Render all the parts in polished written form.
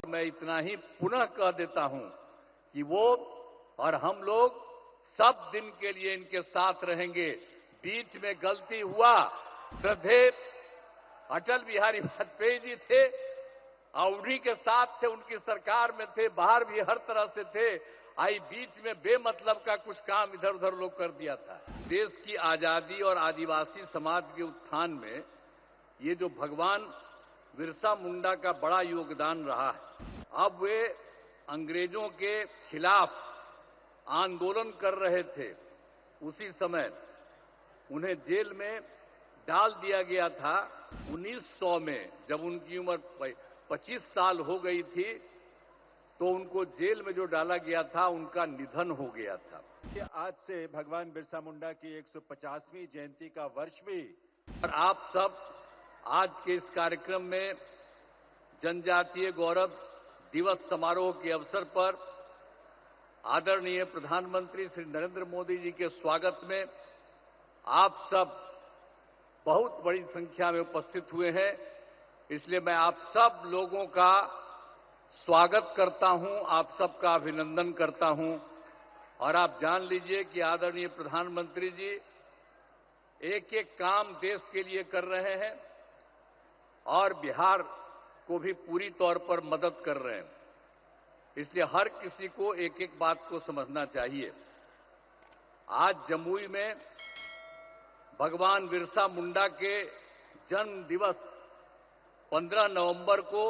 मैं इतना ही पुनः कह देता हूं कि वो और हम लोग सब दिन के लिए इनके साथ रहेंगे। बीच में गलती हुआ, श्रद्धेय अटल बिहारी वाजपेयी जी थे और उन्हीं के साथ थे, उनकी सरकार में थे, बाहर भी हर तरह से थे। आई बीच में बेमतलब का कुछ काम इधर उधर लोग कर दिया था। देश की आजादी और आदिवासी समाज के उत्थान में ये जो भगवान बिरसा मुंडा का बड़ा योगदान रहा है। अब वे अंग्रेजों के खिलाफ आंदोलन कर रहे थे, उसी समय उन्हें जेल में डाल दिया गया था। 1900 में जब उनकी उम्र 25 साल हो गई थी तो उनको जेल में जो डाला गया था उनका निधन हो गया था। आज से भगवान बिरसा मुंडा की 150वीं जयंती का वर्ष भी। और आप सब आज के इस कार्यक्रम में जनजातीय गौरव दिवस समारोह के अवसर पर आदरणीय प्रधानमंत्री श्री नरेंद्र मोदी जी के स्वागत में आप सब बहुत बड़ी संख्या में उपस्थित हुए हैं। इसलिए मैं आप सब लोगों का स्वागत करता हूं, आप सबका अभिनंदन करता हूं। और आप जान लीजिए कि आदरणीय प्रधानमंत्री जी एक एक काम देश के लिए कर रहे हैं और बिहार को भी पूरी तौर पर मदद कर रहे हैं। इसलिए हर किसी को एक एक बात को समझना चाहिए। आज जमुई में भगवान बिरसा मुंडा के जन्म दिवस 15 नवंबर को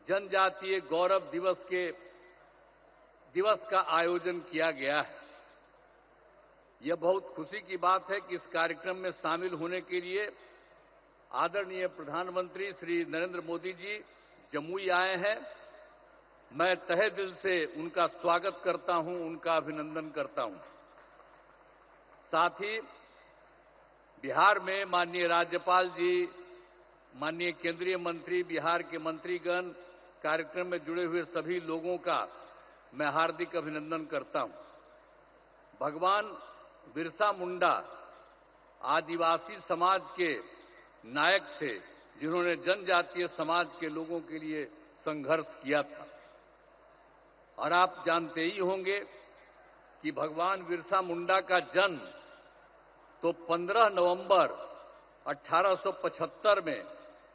जनजातीय गौरव दिवस का आयोजन किया गया है। यह बहुत खुशी की बात है कि इस कार्यक्रम में शामिल होने के लिए आदरणीय प्रधानमंत्री श्री नरेंद्र मोदी जी जमुई आए हैं। मैं तहे दिल से उनका स्वागत करता हूं, उनका अभिनंदन करता हूं। साथ ही बिहार में माननीय राज्यपाल जी, माननीय केंद्रीय मंत्री, बिहार के मंत्रीगण, कार्यक्रम में जुड़े हुए सभी लोगों का मैं हार्दिक अभिनंदन करता हूं। भगवान बिरसा मुंडा आदिवासी समाज के नायक थे, जिन्होंने जनजातीय समाज के लोगों के लिए संघर्ष किया था। और आप जानते ही होंगे कि भगवान बिरसा मुंडा का जन्म तो 15 नवंबर 1875 में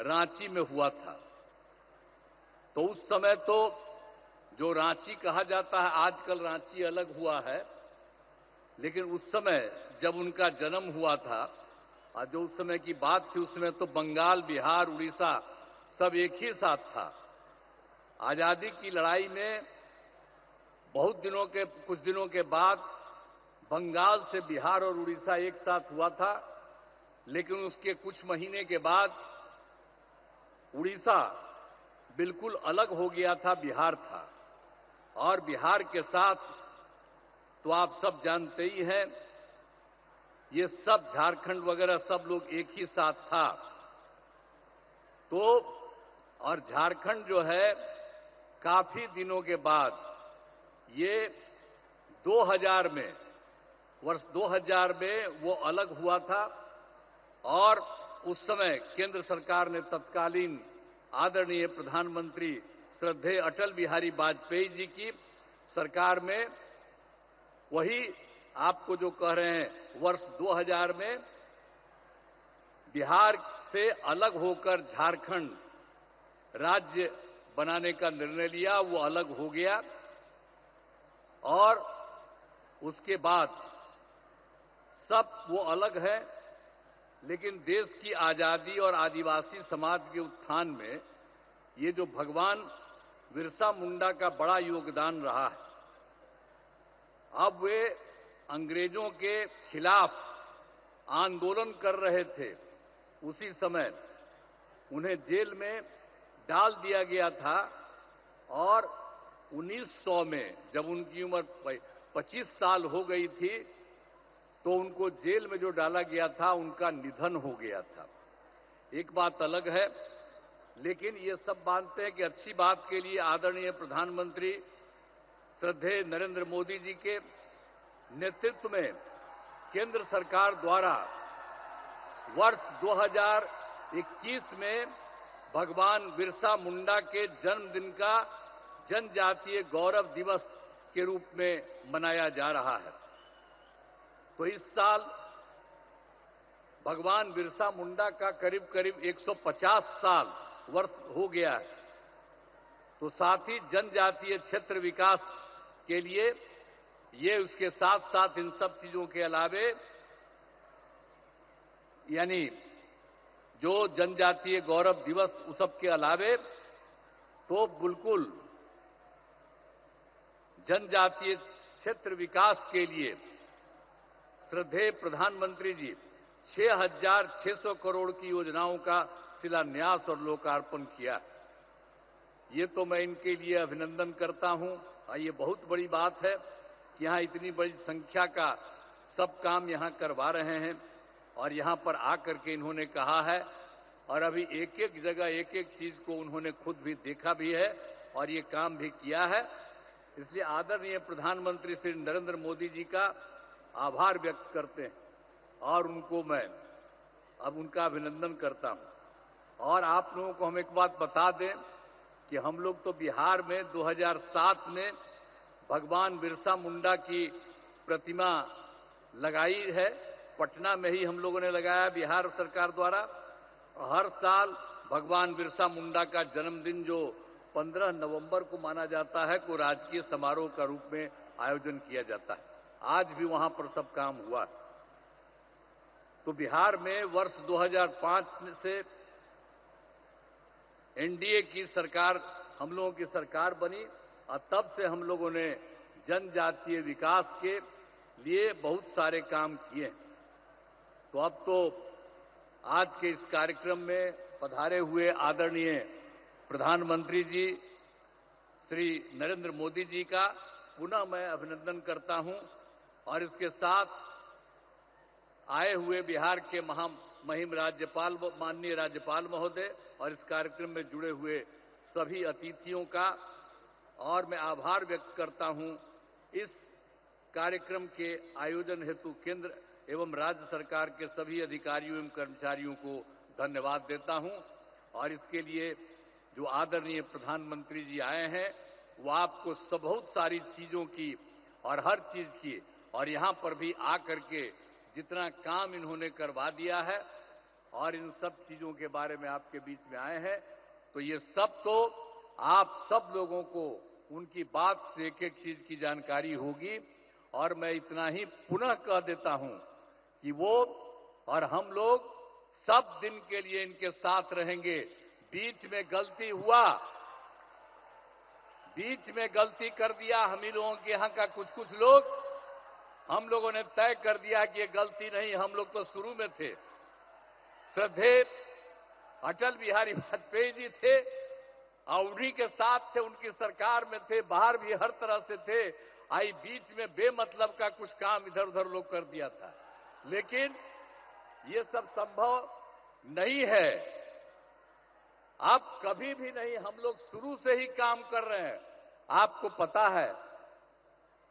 रांची में हुआ था। तो उस समय तो जो रांची कहा जाता है, आजकल रांची अलग हुआ है, लेकिन उस समय जब उनका जन्म हुआ था और जो उस समय की बात थी, उसमें तो बंगाल, बिहार, उड़ीसा सब एक ही साथ था। आजादी की लड़ाई में कुछ दिनों के बाद बंगाल से बिहार और उड़ीसा एक साथ हुआ था, लेकिन उसके कुछ महीने के बाद उड़ीसा बिल्कुल अलग हो गया था, बिहार था। और बिहार के साथ तो आप सब जानते ही हैं, ये सब झारखंड वगैरह सब लोग एक ही साथ था। तो और झारखंड जो है काफी दिनों के बाद ये 2000 में, वर्ष 2000 में वो अलग हुआ था। और उस समय केंद्र सरकार ने तत्कालीन आदरणीय प्रधानमंत्री श्रद्धेय अटल बिहारी वाजपेयी जी की सरकार में वही आपको जो कह रहे हैं, वर्ष 2000 में बिहार से अलग होकर झारखंड राज्य बनाने का निर्णय लिया। वो अलग हो गया और उसके बाद सब वो अलग है, लेकिन देश की आजादी और आदिवासी समाज के उत्थान में ये जो भगवान बिरसा मुंडा का बड़ा योगदान रहा है। अब वे अंग्रेजों के खिलाफ आंदोलन कर रहे थे, उसी समय उन्हें जेल में डाल दिया गया था। और 1900 में जब उनकी उम्र 25 साल हो गई थी तो उनको जेल में जो डाला गया था उनका निधन हो गया था। एक बात अलग है, लेकिन ये सब मानते हैं कि अच्छी बात के लिए आदरणीय प्रधानमंत्री श्रद्धेय नरेंद्र मोदी जी के नेतृत्व में केंद्र सरकार द्वारा वर्ष 2021 में भगवान बिरसा मुंडा के जन्मदिन का जनजातीय गौरव दिवस के रूप में मनाया जा रहा है। तो इस साल भगवान बिरसा मुंडा का करीब करीब 150 साल वर्ष हो गया है। तो साथ ही जनजातीय क्षेत्र विकास के लिए ये उसके साथ साथ इन सब चीजों के अलावे यानी जो जनजातीय गौरव दिवस उस सब के अलावे तो बिल्कुल जनजातीय क्षेत्र विकास के लिए श्रद्धेय प्रधानमंत्री जी 6,600 करोड़ की योजनाओं का शिलान्यास और लोकार्पण किया। ये तो मैं इनके लिए अभिनंदन करता हूं। ये बहुत बड़ी बात है कि यहां इतनी बड़ी संख्या का सब काम यहां करवा रहे हैं और यहां पर आकर के इन्होंने कहा है और अभी एक एक जगह एक एक चीज को उन्होंने खुद भी देखा भी है और ये काम भी किया है। इसलिए आदरणीय प्रधानमंत्री श्री नरेंद्र मोदी जी का आभार व्यक्त करते हैं और उनको मैं अब उनका अभिनंदन करता हूं। और आप लोगों को हम एक बात बता दें कि हम लोग तो बिहार में 2007 में भगवान बिरसा मुंडा की प्रतिमा लगाई है। पटना में ही हम लोगों ने लगाया बिहार सरकार द्वारा। हर साल भगवान बिरसा मुंडा का जन्मदिन जो 15 नवंबर को माना जाता है को राजकीय समारोह का रूप में आयोजन किया जाता है। आज भी वहां पर सब काम हुआ। तो बिहार में वर्ष 2005 से एनडीए की सरकार हम लोगों की सरकार बनी और तब से हम लोगों ने जनजातीय विकास के लिए बहुत सारे काम किए। तो अब तो आज के इस कार्यक्रम में पधारे हुए आदरणीय प्रधानमंत्री जी श्री नरेंद्र मोदी जी का पुनः मैं अभिनंदन करता हूं और इसके साथ आए हुए बिहार के महामहिम राज्यपाल माननीय राज्यपाल महोदय और इस कार्यक्रम में जुड़े हुए सभी अतिथियों का और मैं आभार व्यक्त करता हूं। इस कार्यक्रम के आयोजन हेतु केंद्र एवं राज्य सरकार के सभी अधिकारियों एवं कर्मचारियों को धन्यवाद देता हूं और इसके लिए जो आदरणीय प्रधानमंत्री जी आए हैं वो आपको बहुत सारी चीजों की और हर चीज की और यहां पर भी आकर के जितना काम इन्होंने करवा दिया है और इन सब चीजों के बारे में आपके बीच में आए हैं तो ये सब तो आप सब लोगों को उनकी बात से एक एक चीज की जानकारी होगी। और मैं इतना ही पुनः कह देता हूं कि वो और हम लोग सब दिन के लिए इनके साथ रहेंगे। बीच में गलती हुआ, बीच में गलती कर दिया हम ही लोगों के यहां का कुछ लोग, हम लोगों ने तय कर दिया कि ये गलती नहीं, हम लोग तो शुरू में थे। श्रद्धेय अटल बिहारी वाजपेयी जी थे और उन्हीं के साथ थे, उनकी सरकार में थे, बाहर भी हर तरह से थे। आई बीच में बेमतलब का कुछ काम इधर उधर लोग कर दिया था, लेकिन ये सब संभव नहीं है। अब कभी भी नहीं, हम लोग शुरू से ही काम कर रहे हैं। आपको पता है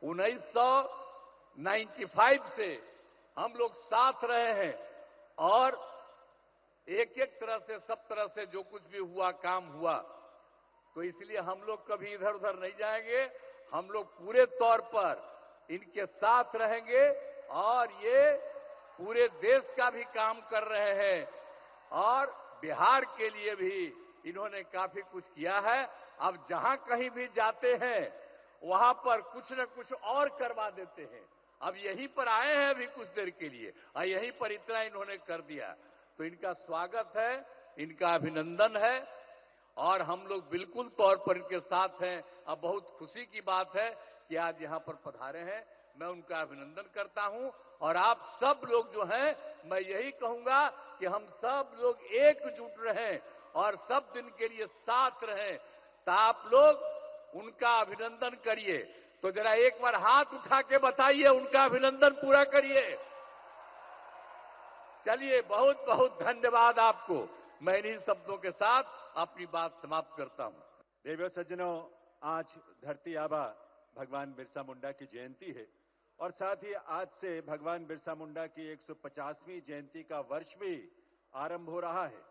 1995 से हम लोग साथ रहे हैं और एक एक तरह से सब तरह से जो कुछ भी हुआ काम हुआ, तो इसलिए हम लोग कभी इधर उधर नहीं जाएंगे। हम लोग पूरे तौर पर इनके साथ रहेंगे और ये पूरे देश का भी काम कर रहे हैं और बिहार के लिए भी इन्होंने काफी कुछ किया है। अब जहां कहीं भी जाते हैं वहां पर कुछ न कुछ और करवा देते हैं। अब यहीं पर आए हैं अभी कुछ देर के लिए और यहीं पर इतना इन्होंने कर दिया, तो इनका स्वागत है, इनका अभिनंदन है और हम लोग बिल्कुल तौर पर इनके साथ हैं। अब बहुत खुशी की बात है कि आज यहां पर पधारे हैं, मैं उनका अभिनंदन करता हूं और आप सब लोग जो हैं, मैं यही कहूंगा कि हम सब लोग एकजुट रहें और सब दिन के लिए साथ रहें। तो आप लोग उनका अभिनंदन करिए। तो जरा एक बार हाथ उठा के बताइए, उनका अभिनंदन पूरा करिए। चलिए, बहुत बहुत धन्यवाद आपको। मैं इन्हीं शब्दों के साथ अपनी बात समाप्त करता हूं। देवियों सज्जनों, आज धरती आबा भगवान बिरसा मुंडा की जयंती है और साथ ही आज से भगवान बिरसा मुंडा की 150वीं जयंती का वर्ष भी आरंभ हो रहा है।